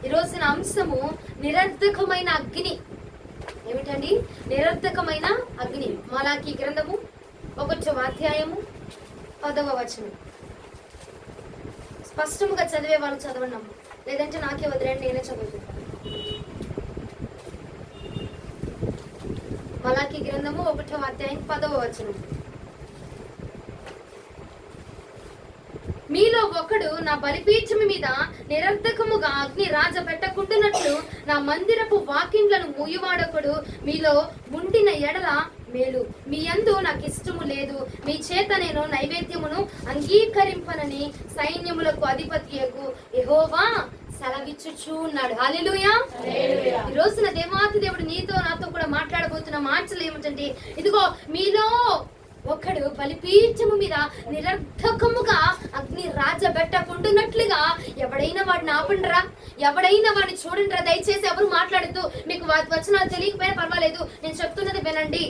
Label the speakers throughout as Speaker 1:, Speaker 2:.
Speaker 1: ఈరోజు అంశము నిరర్ధకమైన అగ్ని. ఏమిటండి? నిరర్ధకమైన అగ్ని. మలాకీ గ్రంథము 1వ అధ్యాయము 10వ వచనం. స్పష్టముగా చదివే వాళ్ళు చదవడం, లేదంటే నాకే వదిలేండి, నేనే చదువుతున్నాను. మలాకీ గ్రంథము 1వ అధ్యాయం 10వ వచనం. మీలో ఒకడు నా బలిపీఠము మీద నిరర్ధకముగా అగ్ని రాజ పెట్టకుండానట్లు నా మందిరపు వాకిండ్లను మూయువాడొకడు మీలో ఉండిన ఎడల మేలు. మీ యందు నాకు ఇష్టము లేదు, మీ చేత నేను నైవేద్యమును అంగీకరింపనని సైన్యములకు అధిపతియగు యెహోవా సెలవిచ్చుచు ఉన్నాడు. హల్లెలూయా. ఈ రోజున దేవాతి దేవుడు నీతో నాతో కూడా మాట్లాడబోతున్న మాటలు ఏమిటంటే, ఇదిగో మీలో ఒకడు బలిపీఠము మీద నిరర్ధకముగా అగ్ని రాజబెట్టకుండానట్లుగా ఎవడైనా వాడిని ఆపండిరా, ఎవడైనా వాడిని చూడండిరా. దయచేసి ఎవరు మాట్లాడుతూ, మీకు వచనాలు తెలియకపోయినా పర్వాలేదు, నేను చెప్తున్నది వినండి.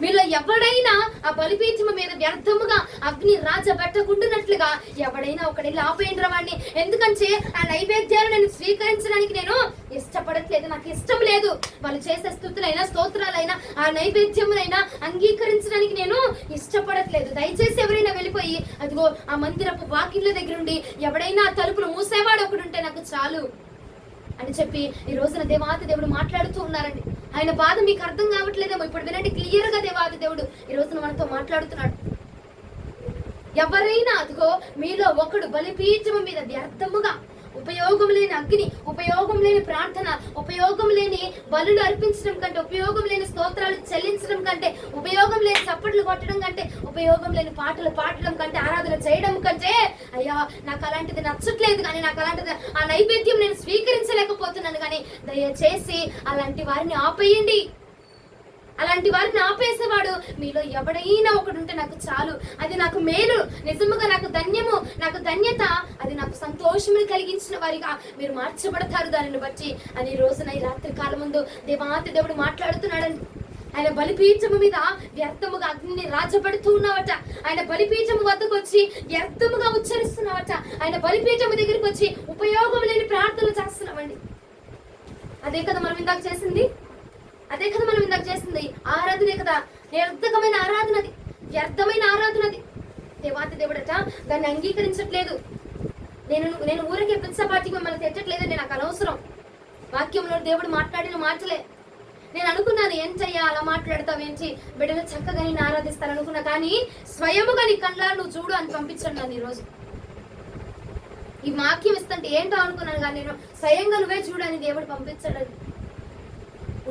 Speaker 1: మీలో ఎవడైనా ఆ బలిపీఠము మీద వ్యర్థముగా అగ్ని రాజబెట్టకుండానట్లుగా ఎవడైనా ఒకడైనా ఆపేయండిరా వాడిని. ఎందుకంటే ఆ నైవేద్యాలు నేను స్వీకరించడానికి నేను ఇష్టపడట్లేదు, నాకు ఇష్టం లేదు. వాళ్ళు చేసే స్తుతులైనా స్తోత్రాలైనా ఆ నైవేద్యమునైనా అంగీకరించడానికి నేను ఇష్టపడట్లేదు. దయచేసి ఎవరైనా వెళ్ళిపోయి అదిగో ఆ మందిరపు వాకిళ్ళ దగ్గర ఉండి ఎవడైనా ఆ తలుపులు మూసేవాడు ఒకడు ఉంటే నాకు చాలు అని చెప్పి ఈ రోజున దేవాతి దేవుడు మాట్లాడుతూ ఉన్నారండి. ఆయన బాధ మీకు అర్థం కావట్లేదేమో. ఇప్పుడు వినండి, క్లియర్ గా దేవాతి దేవుడు ఈ రోజున మనతో మాట్లాడుతున్నాడు. ఎవరైనా అదిగో మీలో ఒకడు బలిపీఠము మీద వ్యర్థముగా ఉపయోగం లేని అగ్ని, ఉపయోగం లేని ప్రార్థన, ఉపయోగం లేని బలులు అర్పించడం కంటే, ఉపయోగం లేని స్తోత్రాలు చెల్లించడం కంటే, ఉపయోగం లేని చప్పట్లు కొట్టడం కంటే, ఉపయోగం లేని పాటలు పాడడం కంటే, ఆరాధన చేయడం కంటే, అయ్యా నాకు అలాంటిది నచ్చట్లేదు, కానీ నాకు అలాంటిది ఆ నైవేద్యం నేను స్వీకరించలేకపోతున్నాను, కానీ దయచేసి అలాంటి వారిని ఆపేయండి. అలాంటి వారిని ఆపేసేవాడు మీలో ఎవడైనా ఒకడు ఉంటే నాకు చాలు, అది నాకు మేలు, నిజముగా నాకు ధన్యము, నాకు ధన్యత, అది నాకు సంతోషమును కలిగించిన వారిగా మీరు మార్చబడతారు దానిని బట్టి అని రోజున ఈ రాత్రి కాలం ముందు దేవాతి దేవుడు మాట్లాడుతున్నాడండి. ఆయన బలిపీఠము మీద వ్యర్థముగా అగ్నిని రాజబడుతూ ఉన్నావట. ఆయన బలిపీఠము వద్దకు వచ్చి వ్యర్థముగా ఉచ్చరిస్తున్నావట. ఆయన బలిపీఠము దగ్గరికి వచ్చి ఉపయోగం లేని ప్రార్థనలు చేస్తున్నామండి. అదే కదా మనం ఇందాక చేసింది, అదే కదా మనం ఇందాక చేసింది. ఆరాధనే కదా, నిరర్ధకమైన ఆరాధనది, వ్యర్థమైన ఆరాధనది. దేవాతి దేవుడట దాన్ని అంగీకరించట్లేదు. నేను ఊరికే పిచ్చపాటికి మిమ్మల్ని తెచ్చట్లేదండి, నాకు అనవసరం. వాక్యంలో దేవుడు మాట్లాడిన మాటలే. నేను అనుకున్నాను, ఏంటయ్యా అలా మాట్లాడతావేంటి, బిడ్డలు చక్కగా నేను ఆరాధిస్తాను అనుకున్నా, కానీ స్వయముగా నీ కళ్ళారు నువ్వు చూడు అని పంపించండి నన్ను ఈరోజు. ఈ వాక్యం ఇస్తుంటే ఏంటో అనుకున్నాను, కానీ నేను స్వయంగా నువ్వే చూడని దేవుడు పంపించాడని.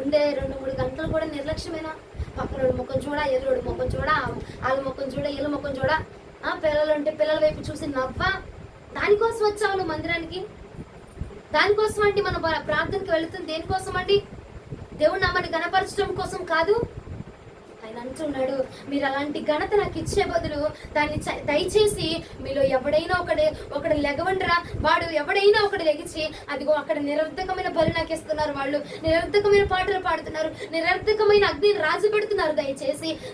Speaker 1: ఉండే 2-3 గంటలు కూడా నిర్లక్ష్యమేనా? పక్కనోడు ముఖం చూడ, ఎదురోడు ముఖం చూడ, వాళ్ళ ముఖం చూడ, వీళ్ళ ముఖం చూడ, పిల్లలు ఉంటే పిల్లల వైపు చూసి నవ్వా. దానికోసం వచ్చావు నువ్వు మందిరానికి? దానికోసం అండి మనం ప్రార్థనకి వెళుతుంది. దేనికోసం అండి? దేవుడు నామని గణపరచడం కోసం కాదు. ఆయన అంటున్నాడు, మీరు అలాంటి ఘనత నాకు ఇచ్చే బదులు దాన్ని దయచేసి మీలో ఎవడైనా ఒకడు లెగవండిరా. వాడు ఎవడైనా ఒకడు లెగిచి అదిగో అక్కడ నిరర్ధకమైన బలి నాకు ఇస్తున్నారు, వాళ్ళు నిరర్ధకమైన పాటలు పాడుతున్నారు, నిరర్ధకమైన అగ్నిని రాజు పెడుతున్నారు.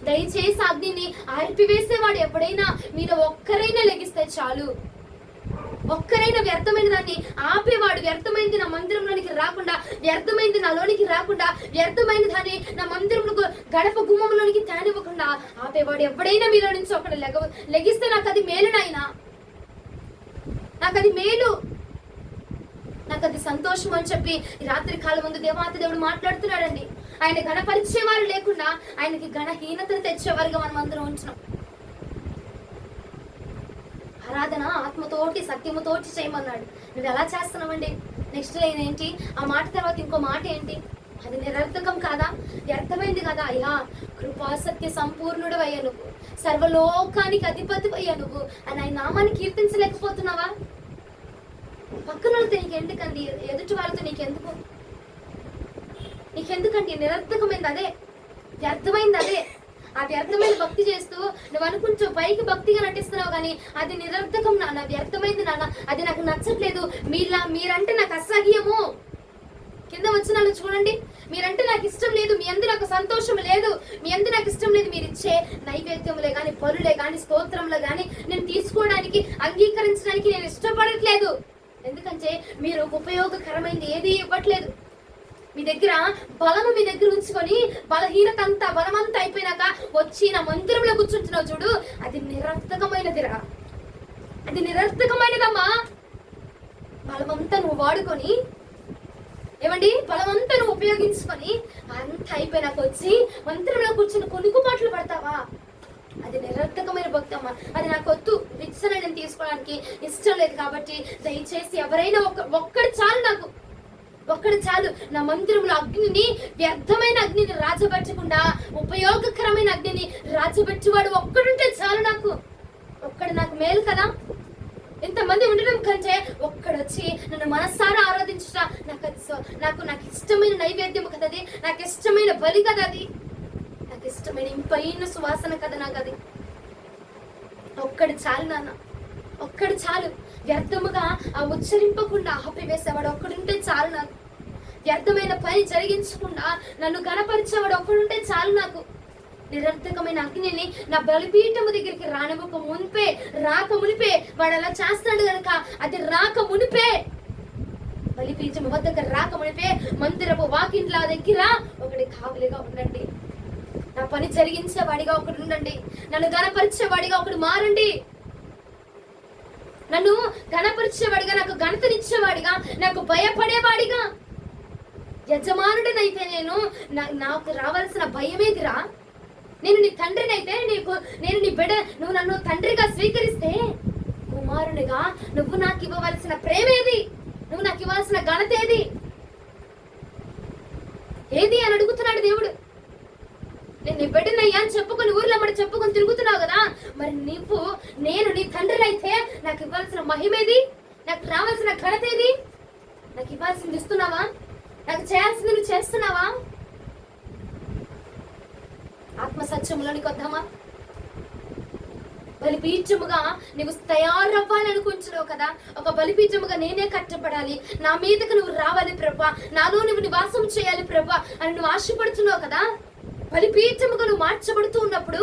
Speaker 1: దయచేసి అగ్నిని ఆర్పివేసేవాడు ఎవడైనా మీలో ఒక్కరైనా లెగిస్తే చాలు. ఒక్కరైనా వ్యర్థమైన దాన్ని ఆపేవాడు, వ్యర్థమైంది నా మందిరంలోనికి రాకుండా, వ్యర్థమైంది నాలోనికి రాకుండా, వ్యర్థమైన దాన్ని నా మందిరంలో గడప గుమ్మంలోనికి తానివ్వకుండా ఆపేవాడు ఎవడైనా మీలో నుంచి ఒకడు లెగిస్తే నాకు అది మేలు నాయనా, నాకు అది మేలు, నాకు అది సంతోషం అని చెప్పి ఈ రాత్రి కాలం ముందు దేవాతి దేవుడు మాట్లాడుతున్నాడండి. ఆయన ఘనపరిచేవారు లేకుండా ఆయనకి ఘనహీనతను తెచ్చేవారుగా మనం అందరం ఉంటున్నాం. ఆరాధన ఆత్మతోటి సత్యముతోటి చేయమన్నాడు. నువ్వు ఎలా చేస్తున్నావండి? నెక్స్ట్ లైన్ ఏంటి? ఆ మాట తర్వాత ఇంకో మాట ఏంటి? అది నిరర్థకం కాదా? వ్యర్థమైంది కదా? అయ్యా కృపాసత్య సంపూర్ణుడు అయ్యా, నువ్వు సర్వలోకానికి అధిపతి అయ్యా నువ్వు అని ఆయన నామాన్ని కీర్తించలేకపోతున్నావా? పక్కన వాళ్ళతో నీకెందుకండి, ఎదుటి వాళ్ళతో నీకెందుకండి? నిరర్థకమైంది అదే, వ్యర్థమైంది అదే. ఆ వ్యర్థమైన భక్తి చేస్తూ నువ్వు అనుకుంటూ పైకి భక్తిగా నటిస్తున్నావు, కానీ అది నిరర్థకం నాన్న, వ్యర్థమైంది నాన్న, అది నాకు నచ్చట్లేదు, మీరంటే నాకు అసహ్యము. కింద వచ్చిన వాళ్ళు చూడండి, మీరంటే నాకు ఇష్టం లేదు, మీ అందు నాకు సంతోషం లేదు, మీ అందు నాకు ఇష్టం లేదు. మీరు ఇచ్చే నైవేద్యములే కానీ, బలులే కానీ, స్తోత్రములే కానీ నేను తీసుకోవడానికి, అంగీకరించడానికి నేను ఇష్టపడట్లేదు. ఎందుకంటే మీరు ఉపయోగకరమైనది ఏది ఇవ్వట్లేదు. మీ దగ్గర బలము మీ దగ్గర ఉంచుకొని బలహీనత అంతా, బలమంతా అయిపోయినాక వచ్చి నా మందిరంలో కూర్చుంటున్నావు చూడు, అది నిరర్థకమైనదిరా, అది నిరర్థకమైనదమ్మా. బలమంతా నువ్వు వాడుకొని, ఏమండి, బలమంతా నువ్వు ఉపయోగించుకొని అంత అయిపోయినాక వచ్చి మందిరంలో కూర్చుని కొనుక్కుబాట్లు పడతావా? అది నిరర్థకమైన భక్తి అమ్మా. అది నాకు వద్దు, విచ్చన నేను తీసుకోవడానికి ఇష్టం లేదు. కాబట్టి దయచేసి ఎవరైనా ఒక్కడు చాలు, నాకు ఒక్కడు చాలు. నా మందిరంలో అగ్నిని, వ్యర్థమైన అగ్నిని రాజబెట్టకుండా ఉపయోగకరమైన అగ్నిని రాజబెట్టేవాడు ఒక్కడుంటే చాలు. నాకు ఒక్కడు నాకు మేలు కదా. ఇంతమంది ఉండడం కంటే ఒక్కడొచ్చి నన్ను మనస్సారా ఆరాధించుట నాకు ఇష్టమైన నైవేద్యం కదా అది, నాకు ఇష్టమైన బలి కదా అది, నాకు ఇష్టమైన ఇంపైన సువాసన కదా నాకు అది. ఒక్కడు చాలు నాన్న, ఒక్కడు చాలు. వ్యర్థముగా ఆ ఉచ్చరింపకుండా ఆపివేసేవాడు ఒక్కడుంటే చాలు నాకు. వ్యర్థమైన పని జరిగించకుండా నన్ను గణపరిచేవాడు ఒక్కడుంటే చాలు నాకు. నిరర్థకమైన అగ్నిని నా బలిపీఠము దగ్గరికి రాక మునిపే వాడు అలా చేస్తాడు గనక, అది రాక మునిపే, బలిపీఠము వద్దకు రాక మునిపే మందిరపు వాకింట్ల దగ్గర ఒకటి కావలిగా ఉండండి. నా పని జరిగించేవాడిగా ఒకడు ఉండండి. నన్ను గణపరిచేవాడిగా ఒకడు మారండి. నన్ను గణపరిచేవాడిగా, నాకు ఘనతనిచ్చేవాడిగా, నాకు భయపడేవాడిగా. యజమానుడినైతే నాకు రావాల్సిన భయమేదిరా? నేను నీ తండ్రినైతే, నేను నీ బిడ్డ, నువ్వు నన్ను తండ్రిగా స్వీకరిస్తే కుమారునిగా నువ్వు నాకు ఇవ్వవలసిన ప్రేమేది? నువ్వు నాకు ఇవ్వాల్సిన ఘనత ఏది అని అడుగుతున్నాడు దేవుడు. నేను నీ బిడ్డనయ్యా అని చెప్పుకొని ఊర్లో మరి చెప్పుకొని తిరుగుతున్నావు కదా, మరి నేను నీ తండ్రినైతే నాకు ఇవ్వాల్సిన మహిమేది? నాకు రావాల్సిన ఘనత ఏది? నాకు ఇవ్వాల్సింది ఇస్తున్నావా? నాకు చేయాల్సింది నువ్వు చేస్తున్నావా? ఆత్మ సత్యములోనికి వద్దామా? బలిపీఠముగా నువ్వు తయారవ్వాలి అనుకుంటున్నావు కదా. ఒక బలిపీఠముగా నేనే కట్టబడాలి, నా మీదకు నువ్వు రావాలి ప్రభా, నాలో నువ్వు నివాసం చేయాలి ప్రభా అని నువ్వు ఆశపడుతున్నావు కదా. బలిపీఠముగా నువ్వు మార్చబడుతూ ఉన్నప్పుడు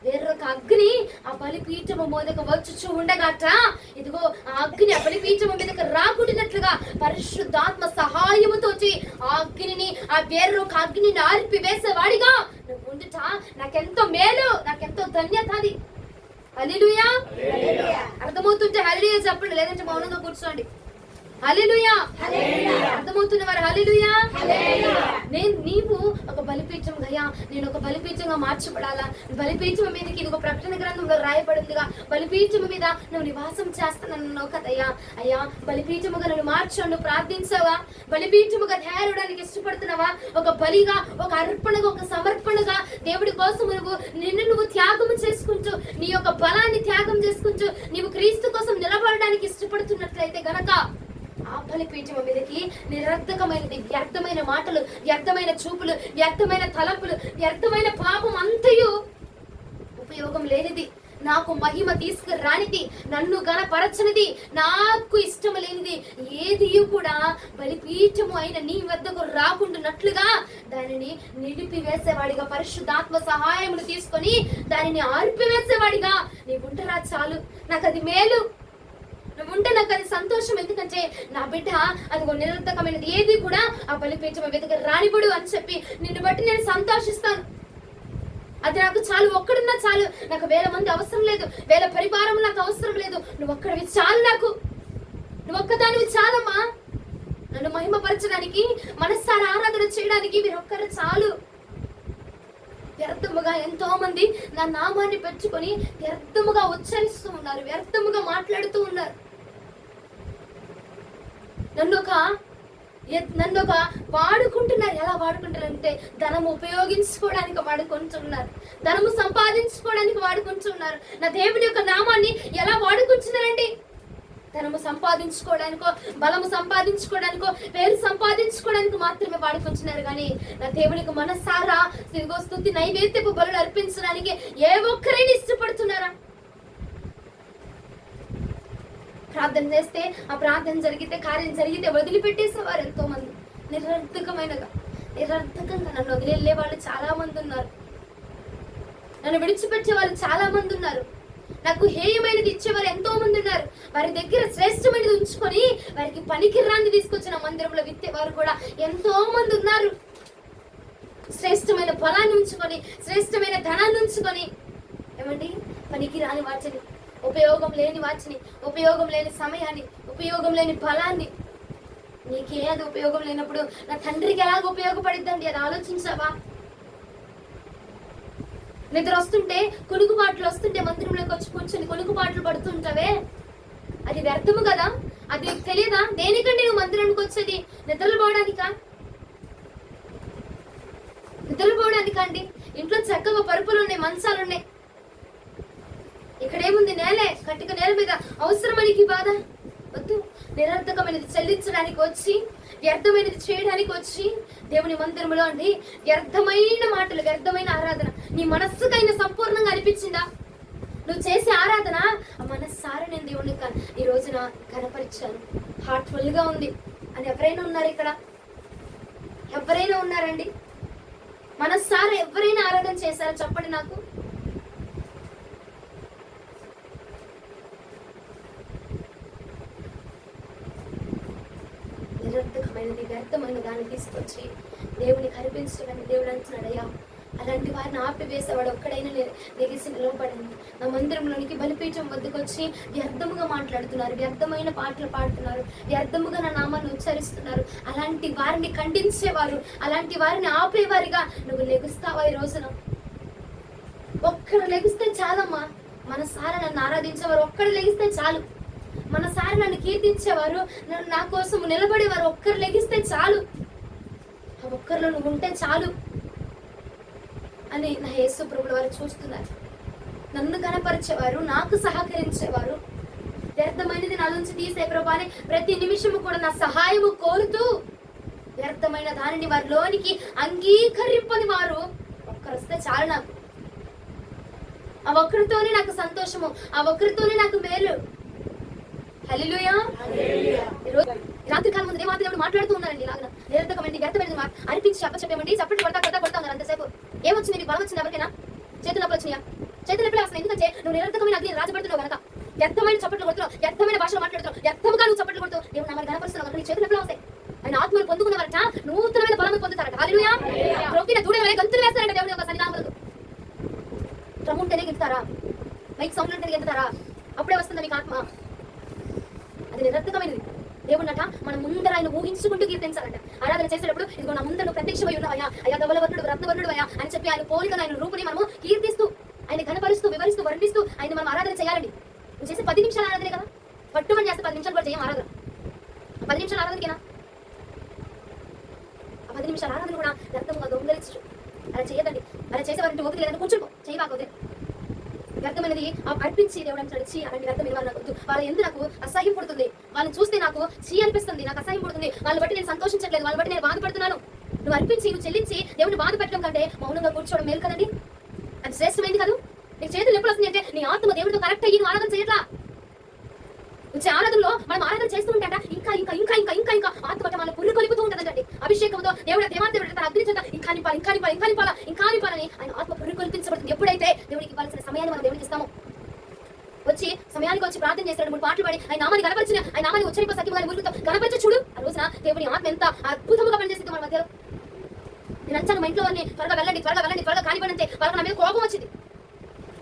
Speaker 1: వేరొక అగ్ని ఆ బలిపీఠము మీదకు వచ్చుచూ ఉండగట. ఇదిగో ఆ అగ్ని ఆ బలిపీఠము మీదకు రాకుండాట్లుగా పరిశుద్ధాత్మ సహాయముతో ఆ అగ్నిని, ఆ వేరొక అగ్నిని ఆర్పి వేసేవాడిగా నువ్వు ఉండుట నాకెంతో మేలు, నాకెంతో ధన్యత. అది హల్లెలూయా. అర్థమవుతుంటే హల్లెలూయా చెప్పండి, లేదంటే మౌనంగా కూర్చోండి. హల్లెలూయా. అర్థమవుతున్న వారు హల్లెలూయా. నీవు ఒక బలిపీఠం గయా, నేను ఒక బలిపీఠంగా మార్చబడాలా. బలిపీఠం మీదకి ఇది ఒక ప్రకటన గ్రంథంలో రాయబడిందిగా, బలిపీఠం మీద నువ్వు నివాసం చేస్తానన్నావు కదయ్యా. అయ్యా, బలిపీఠముగా నన్ను మార్చు, నువ్వు ప్రార్థించావా? బలిపీఠముగా తయారవడానికి ఇష్టపడుతున్నావా? ఒక బలిగా, ఒక అర్పణగా, ఒక సమర్పణగా దేవుడి కోసం నువ్వు త్యాగము చేసుకుంటూ, నీ యొక్క బలాన్ని త్యాగం చేసుకుంటూ నీవు క్రీస్తు కోసం నిలబడడానికి ఇష్టపడుతున్నట్లయితే గనక ఆ బలిపీఠం మీదకి నిరర్థకమైనది, వ్యర్థమైన మాటలు, వ్యర్థమైన చూపులు, వ్యర్థమైన తలంపులు, వ్యర్థమైన పాపం అంతయు ఉపయోగం లేనిది, నాకు మహిమ తీసుకురానిది, నన్ను గణపరచనిది, నాకు ఇష్టం లేనిది ఏది కూడా బలిపీఠము అయిన నీ వద్దకు రాకుండానట్లుగా దానిని నిలిపివేసేవాడిగా, పరిశుద్ధాత్మ సహాయమును తీసుకొని దానిని ఆర్పివేసేవాడిగా నీవు ఉంటరా చాలు. నాకు అది మేలు, నువ్వు ఉంటే నాకు అది సంతోషం. ఎందుకంటే నా బిడ్డ అదిగో నిరర్థకమైనది ఏది కూడా ఆ బలిపీఠం మీదకి రానివ్వడు అని చెప్పి నిన్ను బట్టి నేను సంతోషిస్తాను. అది నాకు చాలు, ఒక్కడున్నా చాలు. నాకు 1000 మంది అవసరం లేదు, 1000 పరివారం నాకు అవసరం లేదు. నువ్వు ఒక్కడివి చాలు, నాకు నువ్వు ఒక్కదానివి చాలమ్మా. నన్ను మహిమపరచడానికి, మనస్సారా ఆరాధన చేయడానికి మీరొక్కరు చాలు. వ్యర్థముగా ఎంతో మంది నా నామాన్ని పెట్టుకొని వ్యర్థముగా ఉచ్చరిస్తూ ఉన్నారు, వ్యర్థముగా మాట్లాడుతూ ఉన్నారు. నన్ను ఒక వాడుకుంటున్నారు. ఎలా వాడుకుంటారంటే ధనము ఉపయోగించుకోవడానికి వాడుకుంటున్నారు, ధనము సంపాదించుకోవడానికి వాడుకుంటున్నారు. నా దేవుని యొక్క నామాన్ని ఎలా వాడుకుంటున్నారండి? ధనము సంపాదించుకోవడానికో, బలము సంపాదించుకోవడానికో, పేరు సంపాదించుకోవడానికి మాత్రమే వాడుకుంటున్నారు. కానీ నా దేవునికి మనసారా తిరిగో స్తుతి నైవేద్యపు బలులు అర్పించడానికి ఏ ఒక్కరైనా ఇష్టపడుతున్నారా? ప్రార్థన చేస్తే, ఆ ప్రార్థన జరిగితే, కార్యం జరిగితే వదిలిపెట్టేసేవారు ఎంతో మంది నిరర్థకమైనగా. నిరర్థకంగా నన్ను వదిలేళ్ళే వాళ్ళు చాలా మంది ఉన్నారు. నన్ను విడిచిపెట్టే వాళ్ళు చాలా మంది ఉన్నారు. నాకు హేయమైనది ఇచ్చేవారు ఎంతో మంది ఉన్నారు. వారి దగ్గర శ్రేష్టమైనది ఉంచుకొని వారికి పనికిరాన్ని తీసుకొచ్చిన మందిరంలో విత్తేవారు కూడా ఎంతో మంది ఉన్నారు. శ్రేష్టమైన బలాన్ని ఉంచుకొని, శ్రేష్టమైన ధనాన్ని ఉంచుకొని, ఏమండి, పనికి రాని వాటిని, ఉపయోగం లేని వాటిని, ఉపయోగం లేని సమయాన్ని, ఉపయోగం లేని బలాన్ని, నీకే అది ఉపయోగం లేనప్పుడు నా తండ్రికి ఎలాగ ఉపయోగపడిద్దండి? అది ఆలోచించావా? నిద్ర వస్తుంటే, కొనుకుబాట్లు వస్తుంటే మందిరంలోకి వచ్చి కూర్చొని కొనుకుబాట్లు పడుతుంటావే, అది వ్యర్థము కదా? అది నీకు తెలియదా? దేనికండి నువ్వు మందిరానికి వచ్చేది? నిద్రలు పోవడానికా? నిద్రలు పోవడానికా అండి? ఇంట్లో చక్కగా పరుపులు ఉన్నాయి, మంచాలు ఉన్నాయి. ఇక్కడేముంది? నేలే, కట్టిక నేల మీద. అవసరమనికి బాధ వద్దు. నిరర్థకమైనది చెల్లించడానికి వచ్చి, వ్యర్థమైనది చేయడానికి వచ్చి దేవుని మందిరంలో అండి వ్యర్థమైన మాటలు, వ్యర్థమైన ఆరాధన నీ మనస్సుకైనా సంపూర్ణంగా అనిపించిందా? నువ్వు చేసే ఆరాధన మనస్సారా నేను దేవుని ఈ రోజున కనపరిచాను, హార్ట్ఫుల్ గా ఉంది అని ఎవరైనా ఉన్నారు ఇక్కడ? ఎవరైనా ఉన్నారండి? మనస్సారా ఎవరైనా ఆరాధన చేశారా? చెప్పండి నాకు. నిరర్థకమైనది, వ్యర్థమైన దాన్ని తీసుకొచ్చి దేవుని కనిపించడానికి దేవుడు అంటున్నాడయ్యా, అలాంటి వారిని ఆపివేసేవాడు ఒక్కడైనా లెగిసి నిలవబడండి. నా మందిరంలోనికి బలిపీఠం వద్దకు వచ్చి వ్యర్థముగా మాట్లాడుతున్నారు, వ్యర్థమైన పాటలు పాడుతున్నారు, వ్యర్థముగా నా నామాన్ని ఉచ్చరిస్తున్నారు. అలాంటి వారిని ఖండించేవారు, అలాంటి వారిని ఆపేవారిగా నువ్వు లెగుస్తావా ఈ రోజున? ఒక్కడు లెగిస్తే చాలమ్మా. మనసారా నన్ను ఆరాధించేవారు ఒక్కడు లెగిస్తే చాలు. మనసారి నన్ను కీర్తించేవారు, నా కోసం నిలబడేవారు ఒక్కరు లెగిస్తే చాలు. ఆ ఒక్కరిలో నువ్వు ఉంటే చాలు అని నా యేసు ప్రభువుల వారు చూస్తున్నారు. నన్ను కనపరిచేవారు, నాకు సహకరించేవారు, వ్యర్థమైనది నా నుంచి తీసే ప్రభు అని ప్రతి నిమిషము కూడా నా సహాయము కోరుతూ వ్యర్థమైన దానిని వారిలోనికి అంగీకరింపని వారు ఒక్కరు వస్తే చాలు. నాకు ఆ ఒక్కరితోనే నాకు సంతోషము, ఆ ఒక్కరితోనే నాకు మేలు. హల్లెలూయా. రాత్రి కాలం ముందు దేవుడు మాట్లాడుతూ ఉన్నారండి. ఇలాగ నిరర్థకమైనది, వ్యర్థమైనది అనిపించి చెప్పేమండి, చప్పట్లు కొడతా ఉన్నారు. అంతసేపు ఏమొచ్చింది? మీకు బలం వచ్చింది? ఎవరికైనా చేతులు నొప్పులు వచ్చినాయా? చేతులు నొప్పులు వస్తాయి. ఎందుకంటే నువ్వు నిరర్థకమైన అగ్ని రాజపడుతున్నావు కనుక. వ్యర్థమైన చప్పట్లు కొడుతున్నావు, వ్యర్థమైన భాషలు మాట్లాడుతున్నావు, వ్యర్థముగా నువ్వు చప్పట్లు కొడుతూ దేవుడు నామని గణపరుస్తున్నావు కనుక నీ చేతులు నొప్పులు వస్తాయి. ఆయన ఆత్మను పొందుకున్నవారట నూతనమైన బలం పొందుతారట. హల్లెలూయా. రొక్కిన దూడ వలె గంతులు వేస్తారంట దేవుని యొక్క సన్నిధానములకు. డ్రమ్ ఉంటేనే గెలుతారా? మైక్ సౌండ్ ఉంటేనే గెలుతారా? అప్పుడే వస్తుంది మీకు ఆత్మ. అది నిరర్థకమైనది. దేవుడినట మనం ముందర ఆయన ఊహించుకుంటూ కీర్తించాలంట. ఆరాధన చేసేటప్పుడు ఇదిగో నా ముందర ప్రత్యక్షమై ఉన్నావయ్యా, అయ్యా ధవలవర్ణుడు, రత్నవర్ణుడు అయ్యా అని చెప్పి ఆయన పోలికను, ఆయన రూపుని మనము కీర్తిస్తూ, ఆయన ఘనపరుస్తూ, వివరిస్తూ, వర్ణిస్తూ ఆయన మనం ఆరాధన చేయాలండి. నువ్వు చేసే 10 నిమిషాల ఆరాధనే కదా, పట్టుమని చేస్తే 10 నిమిషాలు కూడా చేయం ఆరాధన. 10 నిమిషాల ఆరాధనకేనా? ఆ 10 నిమిషాల ఆరాధన కూడా వ్యర్థంగా దొంగలించు. అలా చేయదండి. అలా చేసేవారంటే ఓపిక లేదంటే కూర్చుంటూ చేయబాకపోతే వ్యర్థమైనది అర్పించి దేవుడు నడిచి అలాంటి వ్యర్థమైన వాళ్ళు నాకు వద్దు. వాళ్ళ ఎందుకు నాకు అసహ్యం పుడుతుంది, వాళ్ళని చూస్తే నాకు చీ అనిపిస్తుంది, నాకు అసహ్యం పుడుతుంది, వాళ్ళని బట్టి నేను సంతోషించట్లేదు, వాళ్ళని బట్టి నేను బాధపడుతున్నాను. నువ్వు అర్పించి, నువ్వు చెల్లించి దేవుని బాధ పెట్టడం కంటే మౌనంగా కూర్చోవడం మేలు కదండి. అది శ్రేష్టమైంది కాదు. నీకు చేతులు ఎప్పుడు వస్తుంది అంటే నీ ఆత్మ దేవుడితో కనెక్ట్ అయ్యి నువ్వు ఆరాధన చేయట్లా. వచ్చే ఆరాధనలో మనం ఆరాధన చేస్తూ ఉంటాట ఇంకా ఇంకా ఇంకా ఇంకా ఇంకా ఇంకా ఆత్మ మన పుర్రు కొలుపుతూ ఉంటుందండి. అభిషేకంతో దేవాదేవుడు అగ్ని చేత ఇంకా నింపాలి, ఇంకా నింపాలి, ఇంకా నింపాలా, ఇంకా నింపాలని ఆయన ఆత్మ పుర్రు కొలిపించబడుతుంది. ఎప్పుడైతే దేవునికి ఇవ్వాల్సిన సమయాన్ని మనం దేవునికి ఇస్తామో, వచ్చి సమయానికి వచ్చి ప్రార్థన చేస్తాడు, 3 పాటలు పాడి ఆయన నామాన్ని కనపరిచిన, ఆయన నామాన్ని ఉచ్చరింప సత్యముగా మురుగుతో కనపరిచి చూడు. ఆ రోజున దేవుని ఆత్మ ఎంత అద్భుతంగా పనిచేస్తుంది మన మధ్యలో. నేను అంచాను మా ఇంట్లో వాళ్ళని త్వరగా వెళ్ళండి, త్వరగా వెళ్ళండి, త్వరగా కానిపడంతే వాళ్ళకి నా మీద కోపం వచ్చింది.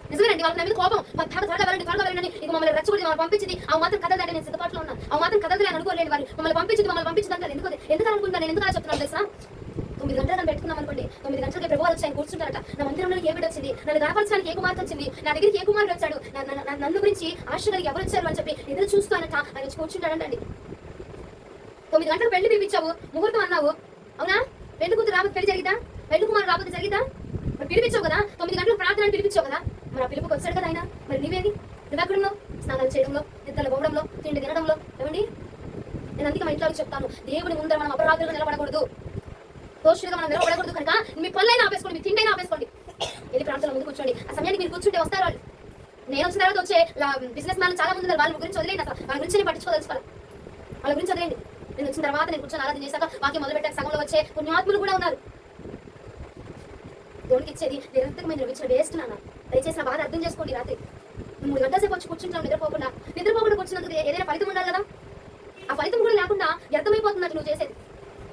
Speaker 1: నిజమేనండి, వాళ్ళకి నా మీద కోపం. త్వరగా వెళ్ళండి, త్వరగా వెళ్ళండి, ఇక మమ్మల్ని రెచ్చగొట్టి మమ్మల్ని పంపించింది. ఆ మాత్రం కదలదంటే నేను సిద్ధపాటులో ఉన్నాను. ఆ మాత్రం కదలదు అని అనుకోలేని వారు మమ్మల్ని పంపించింది అంటారు. ఎందుకు అనుకుంటాను? నేను ఎందుకు అలా చెప్తున్నాను తెలుసా? 9 గంటలు నన్ను పెట్టుకున్నాం అనుకోండి, 9 గంటలకి ప్రభు వచ్చి ఆయన కూర్చుంటారట. నా మందిరంలో ఏ బిడ్డ వచ్చింది, నన్ను గణపరచడానికి ఏ కుమార్తె వచ్చింది, నా దగ్గరికి ఏ కుమారుడు వచ్చాడు, నన్ను గురించి ఆశగారికి ఎవరు వచ్చారు అని చెప్పి ఎదురు చూస్తానట. ఆయన వచ్చి కూర్చుంటాడంటండి. 9 గంటలకు పెళ్లి పిలిపించావు, ముహూర్తం అన్నావు, అవునా? పెళ్లి కూతురు రాబోతే పెళ్లి జరిగిదా? పెళ్లి కుమారు రాబోతే జరిగిదా? మరి పిలిపించావు కదా, 9 గంటలకు ప్రార్థన పిలిపించావు కదా, మరి ఆ పిలుపుకి వచ్చాడు కదా ఆయన. మరి నీవేది? నువ్వెక్కడున్నావు? స్నానాలు చేయడంలో, నిద్రలు పోవడంలో, తిండి తినడంలో. ఏమండి, నేను అందుకే మా ఇంట్లో చెప్తాను, దేవుని ముందర మనం అపరాధులుగా నిలబడకూడదు, దోషులుగా మనం నిలబడకూడదు. కనుక మీ పనులైనా ఆపేసుకోండి, మీ తిండైనా ఆపేసుకోండి, వెళ్ళి ప్రాంతంలో ముందు కూర్చోండి. ఆ సమయానికి మీరు కూర్చుంటే వస్తారు వాళ్ళు. నేను వచ్చిన తర్వాత వచ్చే బిజినెస్ మ్యాన్ చాలా మంది ఉన్నారు, వాళ్ళ గురించి వదిలేండి. అసలు వాళ్ళ గురించి నేను పట్టించుకోదలుచుకోవాలి, వాళ్ళ గురించి వదిలేండి. నేను వచ్చిన తర్వాత నేను కూర్చొని ఆరాధన చేశాక వాక్యం మొదలు పెట్టాక సగంలో వచ్చే పుణ్యాత్ములు కూడా ఉన్నారు. దేవునికి ఇచ్చేది నిరంతరమైన ఇచ్చిన వేస్ట్ నాన్న. దయచేసి నా బాధ అర్థం చేసుకోండి. రాత్రి 3 గంటల సేపు వచ్చి కూర్చుంటాం నిద్రపోకుండా కూర్చున్నందుకు ఏదైనా ఫలితం ఉండాలి కదా. ఆ ఫలితం కూడా లేకుండా వ్యర్థమైపోతుంది నువ్వు చేసేది,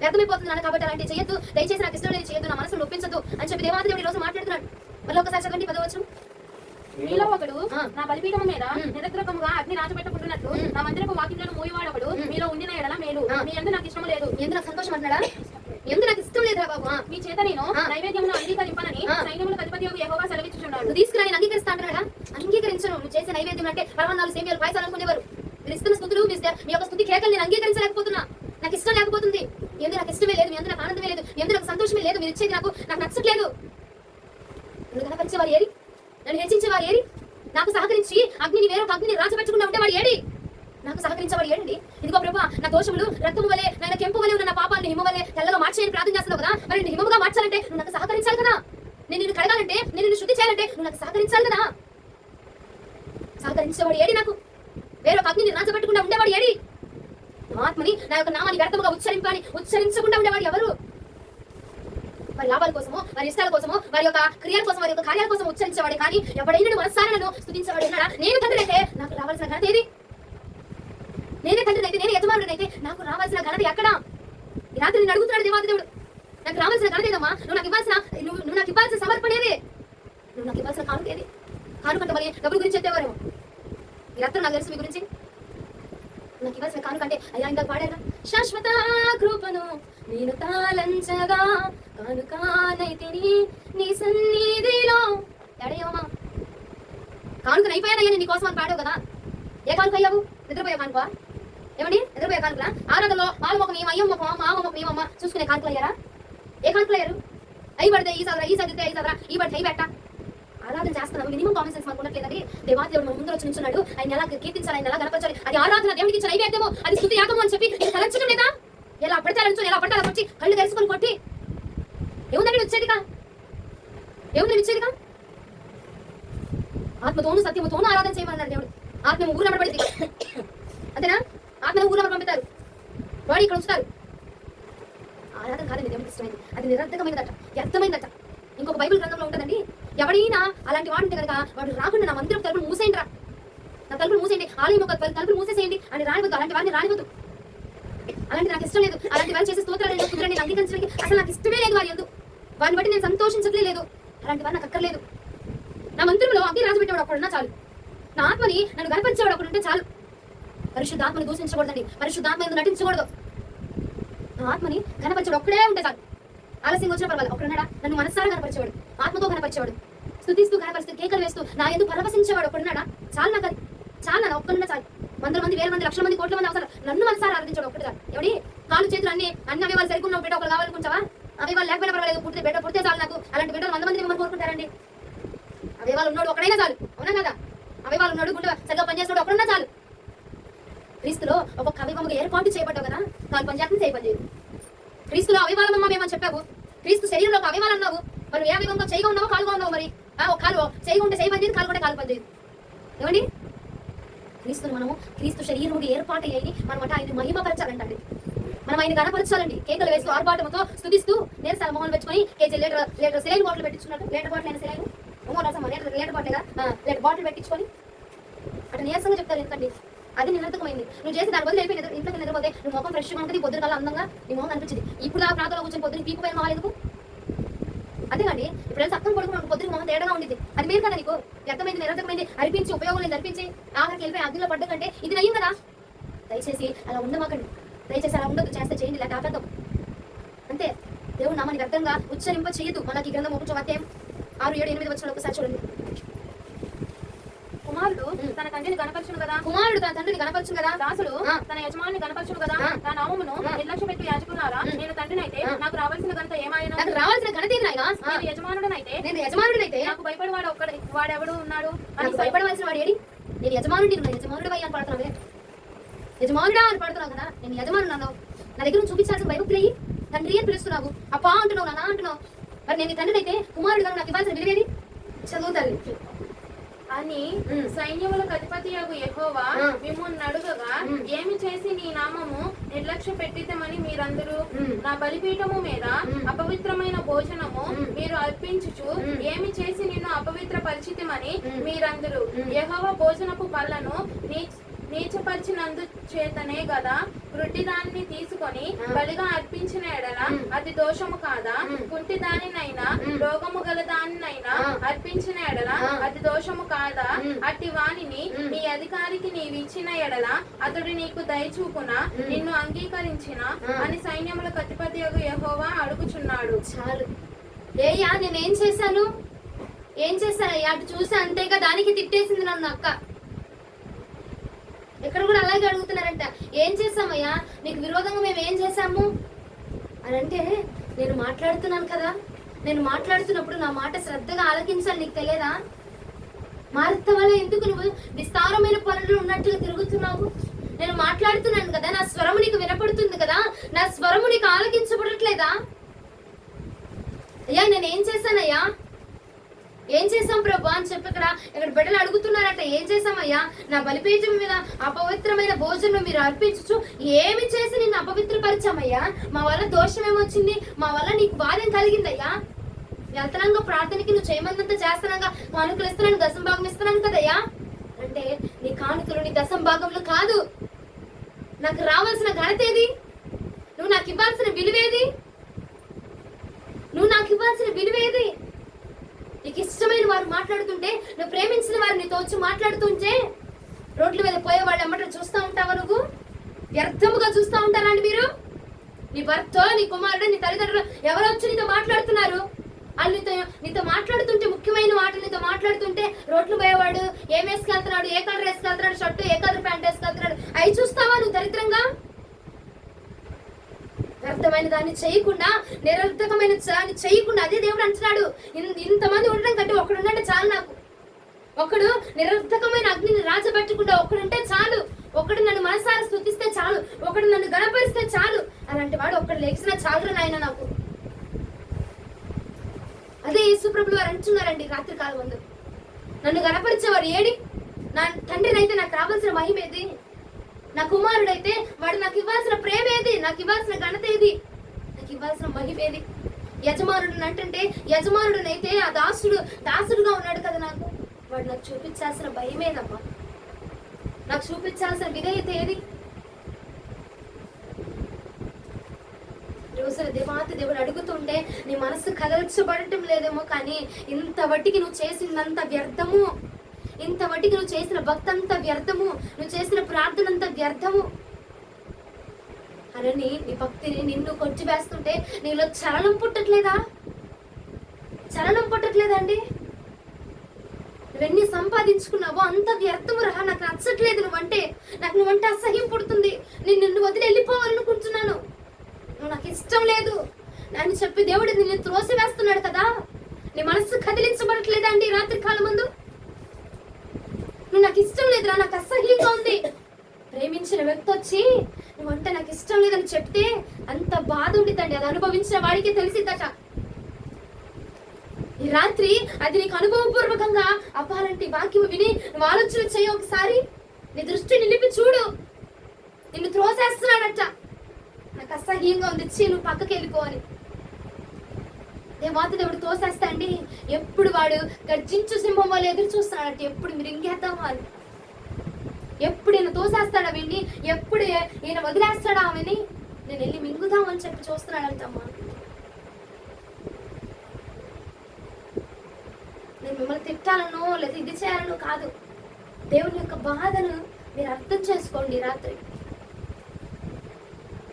Speaker 1: వ్యర్థమైపోతుంది నాన్న. కాబట్టి అలాంటి చేయొద్దు, దయచేసి నాకు ఇష్టం లేదు చేయొద్దు, నా మనసును ఒప్పించద్దు అని చెప్పి దేవాది దేవుడు ఈ రోజు మాట్లాడుతున్నాడు. మళ్ళీ ఒకసారి చదవండి 10వ వచనం.
Speaker 2: మీలో ఒకడు నా బలిపీఠం మీద నిరద్రకముగా అగ్ని రాజపెట్టుకుంటున్నట్లు నా మందిరపు వాకిట్లను మూయవాడొకడు మీలో ఉండిన ఎడల మేలు. మీ యందు నాకు ఇష్టం లేదు.
Speaker 1: ఎందుకు నాకు సంతోషం అంటున్నాడా? ఎందుకు నాకు ఇష్టం లేదురా బాబు.
Speaker 2: మీ చేత నేను నైవేద్యమును అంగీకరింపనని సైన్యములకు అధిపతి యెహోవా సెలవిచ్చుచున్నాడు.
Speaker 1: నువ్వు తీసుకురా నేను అంగీకరిస్తా అంటున్నాడా? అంగీకరించను. నువ్వు చేసే నైవేద్యం అంటే పరమాన్నాలు సేమియాలు పాయసాలు అనుకునేవారు. మీరు ఇస్తున్న స్థుతులు మీ యొక్క స్థుతి కేకలు నేను అంగీకరించలేకపోతున్నా. నాకు ఇష్టం లేకపోతుంది. ఎందుకు నాకు ఇష్టమే లేదు, మీ అందరూ నాకు ఆనందమే లేదు, ఎందుకు నాకు సంతోషమే లేదు, మీరు ఇచ్చేది నాకు నచ్చట్లేదు. నువ్వు కనపరిచేవారు ఏరి, నన్ను హెచ్చించేవారు ఏరి, నాకు సహకరించి అగ్నిని వేరొక అగ్నిని రాజపెట్టకుండా ఉండేవాడు ఏడి, నాకు సహకరించేవాడు ఏడండి. ఇదిగో ప్రభా, నా దోషములు రక్తము వలె నాయన కెంపు వలె ఉన్న నా పాపాలను హిమ వలె తెల్లగా మార్చేయని ప్రార్థన చేస్తున్నావు కదా. మరి నేను హిమముగా మార్చాలంటే నువ్వు నాకు సహకరించాలి కదా. నేను నిన్ను కడగాలంటే, నేను నిన్ను శుద్ధి చేయాలంటే నువ్వు నాకు సహకరించాలి కదా. సహకరించేవాడు ఏడి, నాకు వేరొక అగ్నిని రాజపెట్టకుండా ఉండేవాడు ఏడి. ఆత్మని నా యొక్క నామాన్ని వ్యర్థముగా ఉచ్చరించకుండా ఉండేవాడు ఎవరు? వారి లాభాల కోసమో, వారి ఇష్టాల కోసమో, వారి యొక్క క్రియల కోసం, వారి యొక్క కార్యాల కోసం ఉచ్చరించేవాడు. కానీ ఎవడైనా మనస్సారా నన్ను స్తుతించేవాడు ఉన్నాడా? నేను తండ్రి అయితే నాకు రావాల్సిన ఘనత ఏది? నేనే తండ్రి అయితే, నేనే యజమానుడు అయితే నాకు రావాల్సిన ఘనత ఎక్కడ? ఈ రాత్రి నేను అడుగుతున్నాడు దేవాది దేవుడు, నాకు రావాల్సిన ఘనత ఏదమ్మా? నువ్వు నాకు ఇవ్వాల్సిన సమర్పణ ఏది? నువ్వు నాకు ఇవ్వాల్సిన కానుక ఏది? కానుకంటే మరి డబ్బుల గురించి చెప్పేవారేమో. ఈ రాత్రి నాకు తెలుసు మీ గురించి. నాకు ఇవ్వాల్సిన కానుక అంటే అయ్యా ఇంకా పాడారా, శాశ్వత కృపను నేను తాళంచగా కానుకానైతిని నీ సన్నిధిలో. ఎడయ్యమ్మా కానుకను అయిపోయానయ్యా నేను నీకోసం అని పాడావు కదా. ఏ కానుక అయ్యావు? నిద్రపోయే కానుక? ఏమండి నిద్రపోయే కానుకలా? ఆరాధనలో వాళ్ళ మొక్క మేము అయ్యం మొక్క మా మొక్క మేమమ్మ చూసుకునే కానుకలు అయ్యారా? ఏ కానుకలు అయ్యారు? అయి పడితే ఈ సదరా, ఈ చదివితే ఈ సదరా, ఈ పడితే అయి పెట్ట. ఆరాధన చేస్తున్నాము, మినిమం కామన్ సెన్స్ మనకు ఉండట్లేదండి. దేవాదేవుడు మన ముందు వచ్చి నిల్చున్నాడు, ఆయన ఎలా కీర్తించాలి, ఆయన ఎలా గణపరచాలి, అది ఆరాధన, దేవుడికి ఇచ్చిన నైవేద్యము, అది స్తుతి యాగము అని చెప్పి తలంచడం లేదా? ఎలా పడితే అలా ఎలా పడితే అలా వచ్చి కళ్ళు తెరుచుకొని కొట్టి ఏముందండి వచ్చేదిగా? ఏముందని ఇచ్చేదిగా? ఆత్మతోను సత్యముతోను ఆరాధన చేయమన్నాడు దేవుడు. ఆత్మ ఊరు నమ్మబడింది అంతేనా? ఆత్మను ఊరు పంపుతారు, వాడు ఇక్కడ ఉంచుతారు. ఆరాధన కాదండి దేవుడికి ఇష్టమైంది, అది నిరర్థకమైనదట, వ్యర్థమైందట. ఇంకొక బైబిల్ గ్రంథంలో ఉంటుందండి, ఎవడైనా అలాంటి వాడు ఉంటే కనుక వాడు రాకుండా నా మందిరం తలుపులు మూసేయండి రా, నా తలుపులు మూసేయండి, ఆలయం ఒక తలుపులు మూసేసేయండి అని రానివద్దు. అలాంటి వారిని రానివద్దు. అలాంటి నాకు ఇష్టం లేదు. అలాంటి వారు చేసే స్తోత్రాలు నేను అంగీకరించడానికి అసలు నాకు ఇష్టమే లేదు. వారి యందు వారిని బట్టి నేను సంతోషించట్లే లేదు. అలాంటి వారు నాకు అక్కర్లేదు. నా మందిరంలో అగ్ని రాజు పెట్టేవాడు అక్కడున్నా చాలు, నా ఆత్మని నన్ను కనిపించేవాడు అక్కడ ఉంటే చాలు. పరిశుద్ధాత్మని దూషించకూడదండి, పరిశుద్ధాత్మ ఎందుకు నటించకూడదు. నా ఆత్మని కనపరిచేవాడు ఒక్కడే ఉంటే చాలు. ఆలస్యంగా వచ్చిన పర్వాలేదు, ఒకడున్నాడా నన్ను మనస్సారా కనపరిచేవాడు, ఆత్మతో కనపరిచేవాడు, స్తుతిస్తూ కనపరిస్తూ కేకలు వేస్తూ నా ఎందుకు పరవశించేవాడు ఒకడున్నాడా చాలు. నాకు అది చాలు, నా ఒక్కడున్నా చాలు. వందల మంది, వేల మంది, లక్షల మంది, కోట్ల మంది అవసరం, నన్ను మనసారా ఆరాధించాడు ఒక్కటి చాలు. ఎవడి కాళ్ళు చేతులు అన్ని అవయవాలు సరిగ్గా బిడ్డ ఒకరు కావాలనుకుంటావా? అవయవాలు లేకపోయినా పర్వాలేదు, పుడితే చాలు నాకు. అలాంటి బిడ్డలు 100 మంది మిమ్మల్ని కోరుకుంటారండి. అవయవాలు ఉన్నాడు ఒకడైనా చాలు, అవునా కదా? అవయవాలు ఉన్నాడు, గుండె సరిగ్గా పనిచేస్తున్నాడు ఒకడున్నా చాలు. క్రీస్తులో ఒక్కొక్క అవయవముగా ఏర్పాటు చేయబడ్డావు కదా, కాలు పనిచేస్తుంది, చేయి పని చేయదు. క్రీస్తులో అవయవాలమ్మ మేమని చెప్పావు, క్రీస్తు శరీరంలో ఒక అవయవాలు అన్నావు. మరి ఏ అవయవంగా చేయగా ఉన్నావు, కాలుగా ఉన్నావు? మరి ఒక కాలు చేయగా ఉంటే చేయి పని చేయదు, కాలు కూడా కాలు పని చేయదు. ఏమండి క్రీస్తును మనము క్రీస్తు శరీరముకి ఏర్పాటు అయ్యి మనమాట ఆయన మహిమపరచాలంటండి. మనం ఆయన గణపరచాలండి. కేకలు వేస్తూ ఆర్భాటముతో స్తుతిస్తూ నీరసాల మొహం పెట్టుకొని కేజీ లీటర్ సిలైన్ బాటిల్ పెట్టించుకున్నాడు. లీటర్ బాటిల్ అయిన సిలైన్ లీటర్ బాటిల్ పెట్టించుకొని అటు నీరసంగా చెప్తారు. ఎందుకండి అది నిరర్థకమైంది. నువ్వు చేసి దాని బదులు వెళ్ళిపోయి ఇంట్లోకి నిద్రపోతే నువ్వు మొహం ఫ్రెష్గా ఉంటుంది, పొద్దున కల్లా అందంగా నీ మొహం కనిపించింది. ఇప్పుడు ఆ ప్రాంతంలో కూర్చొని పొద్దున పీకుపోయిన మొహాలు ఎందుకు? అంతేగాని ఇప్పుడు సక్కం కొడుకు మనకు పొద్దున మొహం తేడాగా ఉండేది. అది మీరు కదా నీకు వ్యర్థమైంది, నిరర్థకమైంది, అరిపించి ఉపయోగం లేదు అనిపించి ఆఖరికి వెళ్ళిపోయి అగ్నిలో పడ్డ కంటే ఇది నయ్యం కదా. దయచేసి అలా ఉండమాకండి, దయచేసి అలా ఉండదు. చేస్తే చేయండి, లేక ఆపేద్దాం అంతే. దేవుడు నామాన్ని వ్యర్థంగా ఉచ్చరింప చేయదు. మనకి ఈ గ్రంథం 1 అధ్యాయం 6, 7, 8 వచ్చిన ఒకసారి చూడండి.
Speaker 2: కుమారుడు తన తండ్రిని కనపరచును కదా,
Speaker 1: కుమారుడు తన తండ్రిని కనపరచును కదా,
Speaker 2: దాసుడు తన యజమాని కనపరచును కదా. నా నామమును నిర్లక్ష్య పెట్టి యాజకులారా, నేను తండ్రినైతే నాకు రావాల్సిన ఘనత ఏమాయను?
Speaker 1: నాకు రావాల్సిన ఘనత ఏంటి నాయనా?
Speaker 2: నేను
Speaker 1: యజమానుడనైతే
Speaker 2: నాకు భయపడేవాడు వాడెవడు ఉన్నాడు అని
Speaker 1: నాకు భయపడవలసిన వాడు ఏడి? నేను యజమానుడి, యజమానుడు అయ్యా అని పడుతున్నావే, యజమానుడా అని పడుతున్నావు కదా. నేను యజమానుడు అన్నావు, నా దగ్గర చూపించాల్సిన భయభక్తులు అయ్యి తండ్రి అని పిలుస్తున్నావు, అప్పా అంటున్నావు, నాన్న అంటున్నావు. మరి నేను తండ్రిని అయితే కుమారుడు గారు నాకు ఇవ్వాల్సిన విలువేది? చదువు తల్లి
Speaker 2: అని సైన్యములకు అధిపతి యెహోవా మిమ్మును అడుగగా, ఏమి చేసి నీ నామము నిర్లక్ష్య నిర్లక్ష్య పెట్టితమని మీరందరూ
Speaker 1: మ్మ్.
Speaker 2: నా బలిపీఠము మీద
Speaker 1: మ్మ్.
Speaker 2: అపవిత్రమైన భోజనము
Speaker 1: మ్మ్.
Speaker 2: మీరు అర్పించుచు
Speaker 1: మ్మ్.
Speaker 2: ఏమి చేసి నిన్ను అపవిత్ర పరిచితమని
Speaker 1: మ్మ్.
Speaker 2: మీరందరూ
Speaker 1: మ్మ్.
Speaker 2: యెహోవా భోజనపు బల్లను నీచపరిచినందు చేతనే కదా వృద్ధి దానిని తీసుకొని
Speaker 1: ఆ.
Speaker 2: బలిగా అర్పించిన ఎడల
Speaker 1: మ్మ్.
Speaker 2: అది దోషము కాదా
Speaker 1: మ్మ్.
Speaker 2: కుంటి దానినైనా
Speaker 1: మ్మ్.
Speaker 2: రోగము గల దానినైనా
Speaker 1: ఆ.
Speaker 2: అర్పించిన ఎడల
Speaker 1: ఆ.
Speaker 2: అది దోషము కాదా
Speaker 1: మ్మ్.
Speaker 2: అట్టి వానిని
Speaker 1: మ్మ్.
Speaker 2: నీ అధికారికి నీవు ఇచ్చిన ఎడల అతడు నీకు దయచూపున
Speaker 1: మ్మ్.
Speaker 2: నిన్ను అంగీకరించిన
Speaker 1: ఆ.
Speaker 2: అని సైన్యములకు అధిపతియగు యెహోవా అడుగుచున్నాడు.
Speaker 1: చాలు. ఏయ్యా నేనేం చేశాను? ఏం చేశానయ్యా? అటు చూసి అంతేగా దానికి తిట్టేసింది నన్ను అక్క. ఇక్కడ కూడా అలాగే అడుగుతున్నారంట, ఏం చేశామయ్యా? నీకు విరోధంగా మేము ఏం చేశాము అని అంటే, నేను మాట్లాడుతున్నాను కదా, నేను మాట్లాడుతున్నప్పుడు నా మాట శ్రద్ధగా ఆలకించాలి. నీకు తెలియదా? మార్త వల్ల ఎందుకు నువ్వు విస్తారమైన పనులు ఉన్నట్టుగా తిరుగుతున్నావు? నేను మాట్లాడుతున్నాను కదా, నా స్వరము నీకు వినపడుతుంది కదా, నా స్వరము నీకు ఆలకించబడట్లేదా? అయ్యా నేనేం చేశానయ్యా? ఏం చేశాం ప్రభు అని చెప్పి ఇక్కడ బిడ్డలు అడుగుతున్నారట, ఏం చేశామయ్యా? నా బలిపీఠం మీద అపవిత్రమైన భోజనం మీరు అర్పించు ఏమి చేసి నిన్ను అపవిత్రపరిచామయ్యా? మా వల్ల దోషం ఏమొచ్చింది? మా వల్ల నీకు బాధ కలిగిందయ్యా? వెళ్తున్నాగా ప్రార్థనకి నువ్వు చేయమందంతా చేస్తున్నాగా, కానుకలు ఇస్తున్నాను, దశం భాగం ఇస్తున్నాను కదయ్యా అంటే, నీ కానుకలు నీ దశం భాగంలో కాదు. నాకు రావాల్సిన ఘనత ఏది? నువ్వు నాకు ఇవ్వాల్సిన విలువేది? నువ్వు నాకు ఇవ్వాల్సిన విలువేది? నీకు ఇష్టమైన వారు మాట్లాడుతుంటే, నువ్వు ప్రేమించిన వారు నీతో వచ్చి మాట్లాడుతుంటే, రోడ్ల మీద పోయేవాళ్ళు ఎమ్మట చూస్తూ ఉంటావా? నువ్వు వ్యర్థముగా చూస్తూ ఉంటారండి మీరు? నీ భర్త, నీ కుమారుడు, నీ తల్లిదండ్రులు ఎవరు వచ్చి నీతో మాట్లాడుతున్నారు? వాళ్ళు నీతో మాట్లాడుతుంటే, ముఖ్యమైన మాటలు నీతో మాట్లాడుతుంటే, రోడ్లు పోయేవాడు ఏం వేసుకెళ్తున్నాడు, ఏ కలర్ వేసుకెళ్తున్నాడు, షర్టు ఏ కలర్ ప్యాంట్ వేసుకెళ్తున్నాడు, అవి చూస్తావా నువ్వు దరిద్రంగా? వ్యర్థమైన దాన్ని చేయకుండా, నిరర్థకమైన దాన్ని చేయకుండా, అదే దేవుడు అంటున్నాడు. ఇంతమంది ఉండడం కంటే ఒకడు ఉండంటే చాలు. నాకు ఒకడు నిరర్థకమైన అగ్నిని రాజబెట్టకుండా ఒకడుంటే చాలు. ఒకడు నన్ను మనసారా స్తుతిస్తే చాలు. ఒకడు నన్ను గణపరిస్తే చాలు. అలాంటి వాడు ఒకడు లేచినా చాలు నాయన నాకు. అదే యేసుప్రభులు వారు అంటున్నారండి రాత్రి కాలం ముందు, నన్ను గణపరిచేవారు ఏడి? నా తండ్రినైతే నాకు రావాల్సిన మహిమ ఏది? నా కుమారుడైతే వాడు నాకు ఇవ్వాల్సిన ప్రేమ ఏది? నాకు ఇవ్వాల్సిన ఘనత ఏది? నాకు ఇవ్వాల్సిన మహిమ ఏది? యజమానుడు అంటే, యజమానుడునైతే ఆ దాసుడుగా ఉన్నాడు కదా, నాకు వాడు నాకు చూపించాల్సిన భయమేదమ్మా? నాకు చూపించాల్సిన విధేయత ఏది? రోజున దేవాతి దేవుడు అడుగుతుంటే నీ మనసు కదల్చబడటం లేదేమో, కానీ ఇంత వట్టికి నువ్వు చేసిందంత వ్యర్థము, ఇంత వట్టికి నువ్వు చేసిన భక్తి అంతా వ్యర్థము, నువ్వు చేసిన ప్రార్థన అంతా వ్యర్థము అని నీ భక్తిని నిన్ను కొట్టి వేస్తుంటే నీలో చలనం పుట్టట్లేదా? చలనం పుట్టట్లేదండి? నువ్వెన్ని సంపాదించుకున్నావో అంత వ్యర్థము రా. నాకు నచ్చట్లేదు నువ్వంటే, నువ్వంటే అసహ్యం పుడుతుంది. నిన్ను వదిలి వెళ్ళిపోవాలనుకుంటున్నాను. నువ్వు నాకు ఇష్టం లేదు అని చెప్పి దేవుడు నిన్ను త్రోసి వేస్తున్నాడు కదా. నీ మనస్సు కదిలించబడట్లేదా అండి రాత్రి కాలం ముందు? నువ్వు నాకు ఇష్టం లేదురా, నాకు అసహ్యంగా ఉంది. ప్రేమించిన వ్యక్తి వచ్చి నువ్వంటే నాకు ఇష్టం లేదని చెప్తే అంత బాధ ఉండిద్దండి. అది అనుభవించిన వాడికే తెలిసిద్దట. ఈ రాత్రి అది నీకు అనుభవపూర్వకంగా అవ్వాలంటే వాక్యం విని నువ్వు ఆలోచన చేయి. ఒకసారి నీ దృష్టి నిలిపి చూడు. నిన్ను త్రోసేస్తున్నాడట. నాకు అసహ్యంగా ఉంది, నువ్వు పక్కకి వెళ్ళిపోవాలి. దేవాతి దేవుడు తోసేస్తా అండి. ఎప్పుడు వాడు గర్జించు సింహం వాళ్ళు ఎదురు చూస్తున్నాడట. ఎప్పుడు మీరు ఇంకేద్దామా అని, ఎప్పుడు ఈయన తోసేస్తాడా వీడిని, ఎప్పుడు ఈయన వదిలేస్తాడా ఆమెని, నేను వెళ్ళి మింగుదామని చెప్పి చూస్తున్నాడంటమ్మా. నేను మిమ్మల్ని తిట్టాలను లేదా ఇది చేయాలను కాదు. దేవుని యొక్క బాధను మీరు అర్థం చేసుకోండి. రాత్రి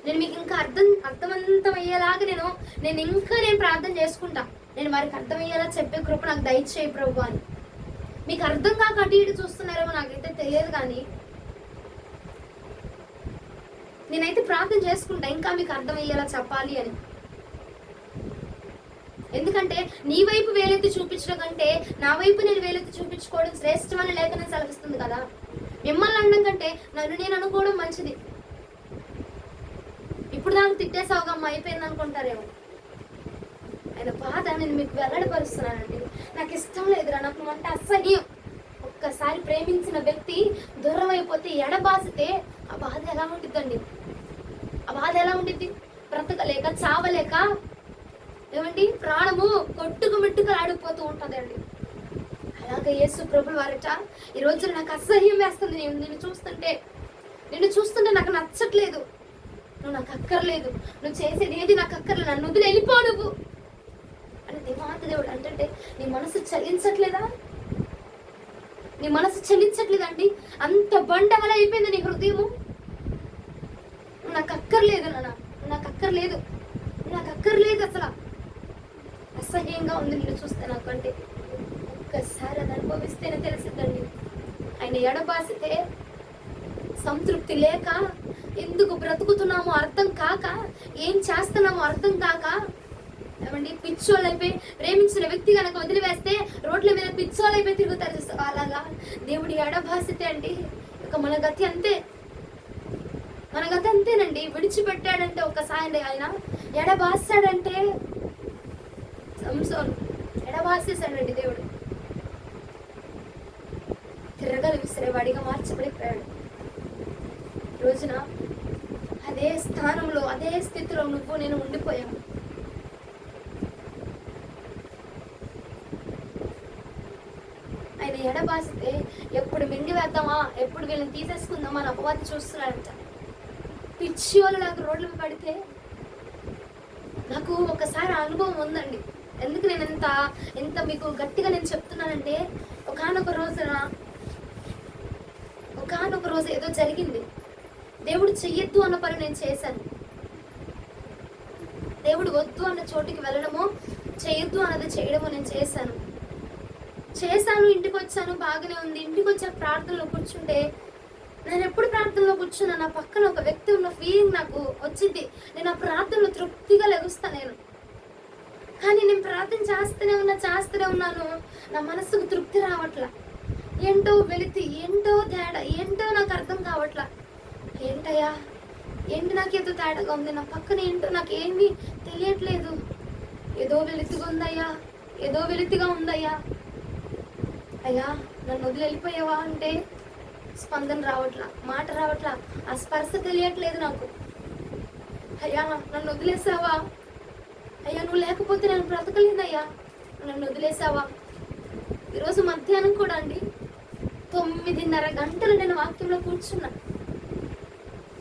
Speaker 1: నేను మీకు ఇంకా అర్థవంతమయ్యేలాగా నేను ప్రార్థన చేసుకుంటా. నేను వారికి అర్థమయ్యేలా చెప్పే కృప నాకు దయచేయి ప్రభు అని. మీకు అర్థం కాక అటు ఇటు చూస్తున్నారేమో నాకైతే తెలియదు, కానీ నేనైతే ప్రార్థన చేసుకుంటా ఇంకా మీకు అర్థమయ్యేలా చెప్పాలి అని. ఎందుకంటే నీ వైపు వేలెత్తి చూపించడం కంటే నా వైపు నేను వేలెత్తి చూపించుకోవడం శ్రేష్టమని లేఖనం సెలవిస్తుంది కదా. మిమ్మల్ని అనడం కంటే నన్ను నేను అనుకోవడం మంచిది. ఇప్పుడు దాన్ని తిట్టేసావుగా అయిపోయింది అనుకుంటారేమో. ఆయన బాధ నేను మీకు వెల్లడిపరుస్తున్నానండి. నాకు ఇష్టం లేదురా, నాకు అంటే అసహ్యం. ఒక్కసారి ప్రేమించిన వ్యక్తి దూరం అయిపోతే, ఎడబాసితే ఆ బాధ ఎలా ఉంటుందండి? ఆ అది ఎలా ఉండిద్ది? బ్రతకలేక, చావలేక, ఏమండి, ప్రాణము కొట్టుకు మిట్టుకు ఆడిపోతూ ఉంటుందండి. అలాగే యేసు ప్రభుల వారట ఈ రోజు నాకు అసహ్యం వేస్తుంది. నిన్ను చూస్తుంటే నాకు నచ్చట్లేదు. నువ్వు నాకు అక్కర్లేదు, నువ్వు చేసేది ఏది నాకు అక్కర్లేదు, నన్ను వదిలి వెళ్ళిపో నువ్వు అని దేవాతి దేవుడు అంటే నీ మనసు చలించట్లేదా? నీ మనసు చలించట్లేదండి? అంత బండవల అయిపోయింది నీ హృదయము. నాకు అక్కర్లేదు నాన్న, నాకు అక్కర్లేదు, నాకు అక్కర్లేదు, అసలు అసహ్యంగా ఉంది నిన్ను చూస్తే నాకు అంటే. ఒక్కసారి అది అనుభవిస్తేనే తెలిసిద్దండి. ఆయన ఎడబాసితే సంతృప్తి లేక, ఎందుకు బ్రతుకుతున్నామో అర్థం కాక, ఏం చేస్తున్నామో అర్థం కాక, ఏమండి, పిచ్చోళ్ళైపోయి ప్రేమించిన వ్యక్తి కనుక వదిలివేస్తే రోడ్ల మీద పిచ్చోళ్ళైపోయి తిరుగుతారు చూస్తావా? అలాగా దేవుడి ఎడబాసితే అండి ఇక మన గతి అంతే. మన గతి అంతేనండి. విడిచిపెట్టాడంటే ఒకసారి ఆయన, ఎడబాసాడంటే సంసోను ఎడబాసేసాడండి దేవుడు. తిరగలు విసిరేవాడిగా మార్చబడిపోయాడు. రోజున అదే స్థానంలో, అదే స్థితిలో నువ్వు నేను ఉండిపోయాము. ఆయన ఎడబాసితే ఎప్పుడు మింగి వేద్దామా, ఎప్పుడు వీళ్ళని తీసేసుకుందామా అని అపవాది చూస్తున్నాడంట. పిచ్చి వాళ్ళు నాకు రోడ్ల మీద పడితే నాకు ఒకసారి అనుభవం ఉందండి. ఎందుకు నేను ఎంత మీకు గట్టిగా నేను చెప్తున్నానంటే, ఒకానొక రోజు ఏదో జరిగింది. దేవుడు చెయ్యొద్దు అన్న పని నేను చేశాను. దేవుడు వద్దు అన్న చోటికి వెళ్ళడమో, చేయొద్దు అన్నది చేయడమో నేను చేశాను. ఇంటికి వచ్చాను, బాగానే ఉంది. ఇంటికి వచ్చాక ప్రార్థనలో కూర్చుంటే, నేను ఎప్పుడు ప్రార్థనలో కూర్చున్నా నా పక్కన ఒక వ్యక్తి ఉన్న ఫీలింగ్ నాకు వచ్చింది. నేను ఆ ప్రార్థనలో తృప్తిగా లెగుస్తాను నేను. కానీ నేను ప్రార్థన చేస్తూనే ఉన్నాను, నా మనసుకు తృప్తి రావట్లా. ఏంటో వెలితి, ఏంటో తేడా, ఏంటో నాకు అర్థం కావట్లా. ఏంటయ్యా, ఏంటి నాకేదో తేడాగా ఉంది, నా పక్కన ఏంటో నాకేమీ తెలియట్లేదు. ఏదో వెలితిగా ఉందయ్యా. అయ్యా, నన్ను వదిలి వెళ్ళిపోయావా అంటే స్పందన రావట్లా, మాట రావట్లా, ఆ స్పర్శ తెలియట్లేదు నాకు. అయ్యా, నన్ను వదిలేసావా? అయ్యా, నువ్వు లేకపోతే నేను బ్రతకలేనయ్యా, నన్ను వదిలేసావా? ఈరోజు మధ్యాహ్నం కూడా అండి 9:30 గంటలు నేను వాక్యంలో కూర్చున్నా.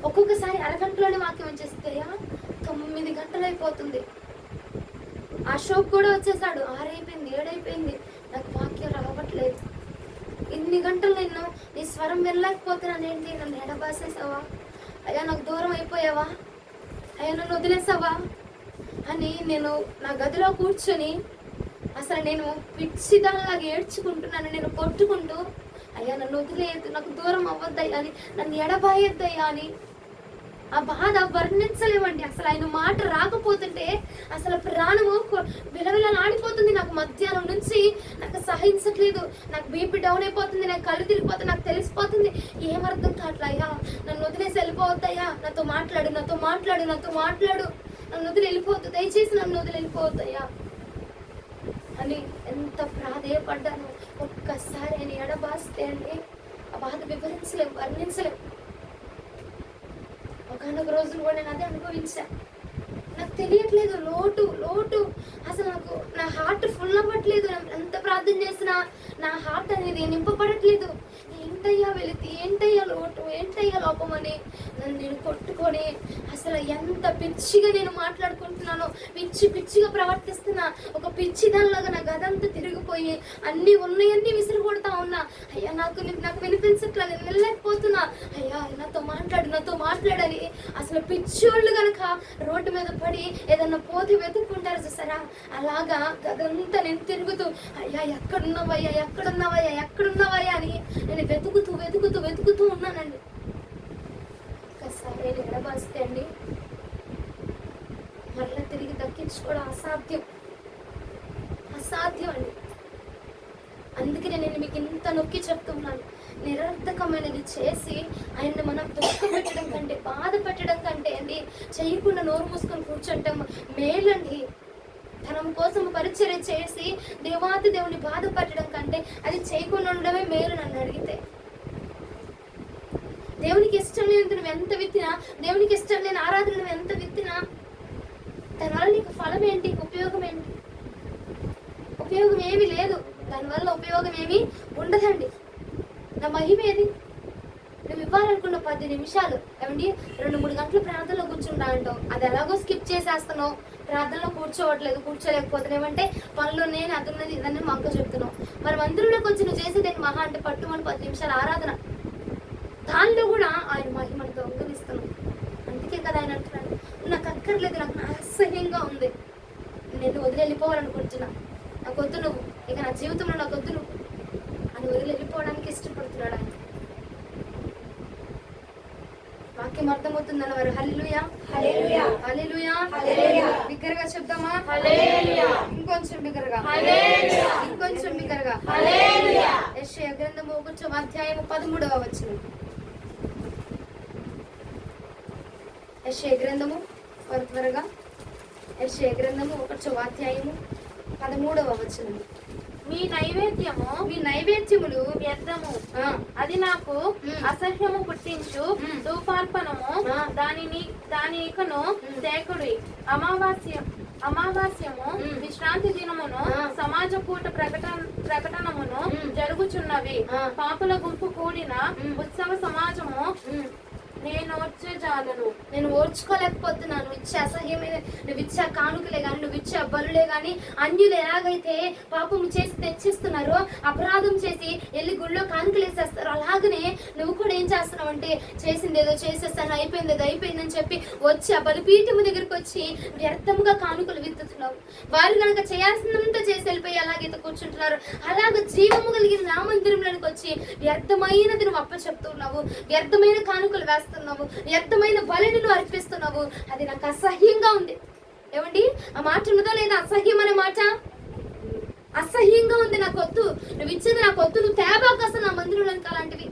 Speaker 1: ఒక్కొక్కసారి అరగంటలోనే వాక్యం వచ్చేస్తే 9 గంటలు అయిపోతుంది. అశోక్ కూడా వచ్చేసాడు, 6 అయిపోయింది, 7 అయిపోయింది, నాకు వాక్యం రావట్లేదు. ఇన్ని గంటలు నేను నీ స్వరం వెళ్ళలేకపోతున్నానేంటి? నన్ను ఎడబాసేసావా? అయ్యా, నాకు దూరం అయిపోయావా? అయ్యా, నన్ను వదిలేసావా అని నేను నా గదిలో కూర్చొని అసలు నేను పిచ్చిదానిలాగా ఏడ్చుకుంటున్నాను. నేను కొట్టుకుంటూ, అయ్యా నన్ను వదిలేయద్దు, నాకు దూరం అవ్వద్దయ్యా అని, నన్ను ఎడబాయొద్దయ్యా అని. ఆ బాధ వర్ణించలేవండి. అసలు ఆయన మాట రాకపోతుంటే అసలు ప్రాణము విలవిలలాడిపోతుంది. నాకు మధ్యాహ్నం నుంచి నాకు సహించట్లేదు, నాకు బీపీ డౌన్ అయిపోతుంది, నాకు కళ్ళు తిరిగిపోతుంది, నాకు తెలిసిపోతుంది. ఏమర్థం కావట్లయ్యా, నన్ను వదిలేసి వెళ్ళిపోవద్దయ్యా, నాతో మాట్లాడు, నన్ను వదిలి వెళ్ళిపోవద్దు, దయచేసి నన్ను వదిలి వెళ్ళిపోవద్దయ్యా అని ఎంత ప్రాధేయపడ్డాను. ఒక్కసారి ఆయన ఎడబాస్తే అండి ఆ బాధ వివరించలేము, వర్ణించలేము. ఒకనొక రోజులు కూడా నేను అదే అనుభవించా. నాకు తెలియట్లేదు లోటు అసలు నాకు నా హార్ట్ ఫుల్ అవ్వట్లేదు. ఎంత ప్రార్థన చేసినా నా హార్ట్ అనేది నింపబడట్లేదు. ఏంటయ్యా వెలితి, ఏంటయ్యా లోటు, ఏంటయ్యా లోపం అని నన్ను నేను కొట్టుకొని అసలు ఎంత పిచ్చిగా నేను మాట్లాడుకుంటున్నానో, పిచ్చిగా ప్రవర్తిస్తున్నా. ఒక పిచ్చి దానిలాగా నా గదంతా తిరిగిపోయి అన్నీ ఉన్నాయన్నీ విసిరి కొడతా ఉన్నా. అయ్యా, నాకు వినిపించట్లా, నేను వెళ్ళలేకపోతున్నా. అయ్యా, నాతో మాట్లాడని అసలు పిచ్చోళ్ళు కనుక రోడ్డు మీద పడి ఏదన్నా పోతే వెతుక్కుంటారు చూసారా, అలాగా గదంతా నేను తిరుగుతూ, అయ్యా ఎక్కడున్నావయ్యా అని నేను వెతుకుతూ ఉన్నానండి. ఒక్కసారి నేను ఎడబాస్తే అండి మళ్ళీ తిరిగి దక్కించుకోవడం అసాధ్యం అండి. అందుకనే నేను మీకు ఇంత నొక్కి చెప్తున్నాను, నిరర్థకమైనది చేసి ఆయన్ని మనం దుఃఖపెట్టడం కంటే, బాధ పెట్టడం కంటే అండి చేయకుండా నోరు మూసుకొని కూర్చుంటాం మేలండి. ధనం కోసం పరిచర్య చేసి దేవాతి దేవుని బాధ పెట్టడం కంటే అది చేయకుండా ఉండడమే మేలు నన్ను అడిగితే. దేవునికి ఇష్టం లేని నువ్వు ఎంత విత్తినా, దేవునికి ఇష్టం లేని ఆరాధన నువ్వు ఎంత ఫలం ఏంటి? ఉపయోగం ఏంటి? ఉపయోగం ఏమీ లేదు. దానివల్ల ఉపయోగం ఏమీ ఉండదండి. నా మహిమ ఏది? నువ్వు ఇవ్వాలనుకున్న 10 నిమిషాలు ఏమండి 2-3 గంటలు ప్రార్థనలో కూర్చుంటా అంటావు, అది ఎలాగో స్కిప్ చేసేస్తున్నావు. ప్రార్థనలో కూర్చోలేకపోతున్నామంటే పనులు నేను అదున్నది ఇదని మా అక్క చెప్తున్నావు. మరి మందిరంలోకి వచ్చి నువ్వు చేసేది మహా అంటే పట్టుమని 10 నిమిషాల ఆరాధన, దానిలో కూడా ఆయన మహిమను దొంగలిస్తున్నావు. అందుకే కదా ఆయన అంటున్నాడు, నాకు అక్కర్లేదు, నాకు అసహ్యంగా ఉంది, నేను వదిలి వెళ్ళిపోవాలనుకుంటున్నా, నాకు వద్దు నువ్వు, ఇక నా జీవితంలో నాకు వద్దు నువ్వు అని వదిలి వెళ్ళిపోవడానికి ఇష్టపడుతున్నాడు ఆయన. వాక్యం అర్థమవుతుందన్న వారు హల్లెలూయా హల్లెలూయా హల్లెలూయా హల్లెలూయా బిగ్గరగా చెప్దామా? హల్లెలూయా. ఇంకొంచెం బిగ్గరగా హల్లెలూయా. ఇంకొంచెం బిగ్గరగా హల్లెలూయా. యెషయా గ్రంథము 1వ అధ్యాయము 13వ వచనం. యెషయా గ్రంథము త్వరగా యెషయా గ్రంథము 1వ అధ్యాయము 13వ వచనం.
Speaker 2: మీ నైవేద్యములు వ్యర్థము, అది నాకు అసహ్యము పుట్టించు ధూపార్పణము, దానికను తేకుడి. అమావాస్యము విశ్రాంతి దినమును సమాజ కూట ప్రకటనమును జరుగుచున్నవి. పాపుల గుంపు కూడిన ఉత్సవ సమాజము నేను ఓర్చుకోలేకపోతున్నాను. నువ్వు ఇచ్చే అసహ్యమైన, నువ్వు ఇచ్చే కానుకలే గాని, నువ్వు ఇచ్చే బలులే గాని అన్యులు ఎలాగైతే పాపం చేసి తెచ్చిస్తున్నారో, అపరాధం చేసి వెళ్ళి గుళ్ళో కానుకలు వేసేస్తారో, అలాగనే నువ్వు కూడా ఏం చేస్తున్నావు అంటే చేసింది ఏదో చేసేస్తాను, అయిపోయింది ఏదో అయిపోయిందని చెప్పి వచ్చి ఆ బలిపీఠము దగ్గరికి వచ్చి వ్యర్థంగా కానుకలు విత్తుతున్నావు. వారు కనుక చేయాల్సినంత చేసి వెళ్ళిపోయి అలాగైతే కూర్చుంటున్నారు. అలాగ జీవము కలిగిన నా మందిరంలోనికి వచ్చి వ్యర్థమైనది నువ్వు అప్పచెప్తున్నావు, వ్యర్థమైన కానుకలు వేస్తున్నావు, వ్యర్థమైన బలిని నువ్వు అర్పిస్తున్నావు. అది నాకు అసహ్యంగా ఉంది. ఏమండి ఆ మాట ఉన్నదా లేదా? అసహ్యం అనే మాట అసహ్యంగా ఉంది. నాకు వద్దు, నువ్వు ఇచ్చేది నాకు వద్దు, నువ్వు తేబాకు అసలు నా మందిరంలోనికి అలాంటివి,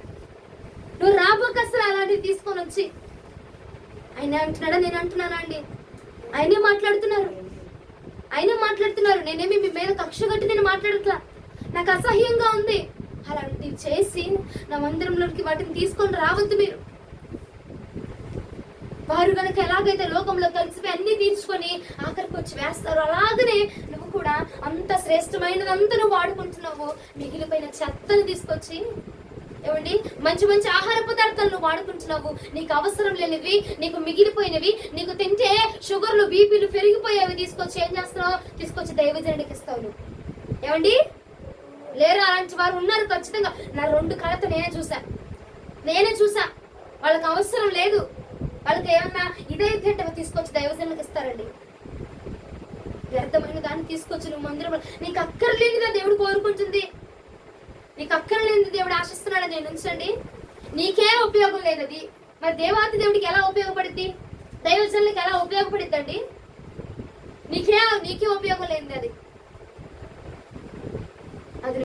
Speaker 2: నువ్వు రాబోకు అసలు అలాంటివి తీసుకొని వచ్చి. ఆయన అంటున్నాడా నేను అంటున్నానా అండి? ఆయనే మాట్లాడుతున్నారు. నేనేమి మీ మీద కక్ష కట్టి నేను మాట్లాడట్లా. నాకు అసహ్యంగా ఉంది. అలాంటివి చేసి నా మందిరంలోకి వాటిని తీసుకొని రావద్దు మీరు. వారు కనుక ఎలాగైతే లోకంలో కలిసిపోయి అన్ని తీర్చుకొని ఆఖరికి వచ్చి వేస్తారు, అలాగనే నువ్వు కూడా అంత శ్రేష్టమైనదంతా నువ్వు వాడుకుంటున్నావు. మిగిలిపోయిన చెత్తను తీసుకొచ్చి ఏమండి మంచి మంచి ఆహార పదార్థాలు నువ్వు వాడుకుంటున్నావు. నీకు అవసరం లేనివి, నీకు మిగిలిపోయినవి, నీకు తింటే షుగర్లు బీపీలు పెరిగిపోయేవి తీసుకొచ్చి ఏం చేస్తున్నావు? తీసుకొచ్చి దైవజనుడికి ఇస్తావు నువ్వు. ఏమండి లేరు అలాంటి వారు ఉన్నారు ఖచ్చితంగా. నా 2 కళ్ళతో నేనే చూసా. వాళ్ళకి అవసరం లేదు, వాళ్ళకి ఏమన్నా ఇదే తింటే తీసుకొచ్చి దైవజనులకు ఇస్తారండి. వ్యర్థమైన దాన్ని తీసుకొచ్చి నువ్వు మందిరం, నీకు అక్కర్లేనిదా దేవుడు కోరుకుంటుంది, నీకు అక్కర్లేనిది దేవుడు ఆశిస్తున్నాడు. నేను ఉంచండి, నీకే ఉపయోగం లేదది, మరి దేవాతి దేవుడికి ఎలా ఉపయోగపడుద్ది? దైవజనులకు ఎలా ఉపయోగపడుద్దండి? నీకే ఉపయోగం లేనిది అది.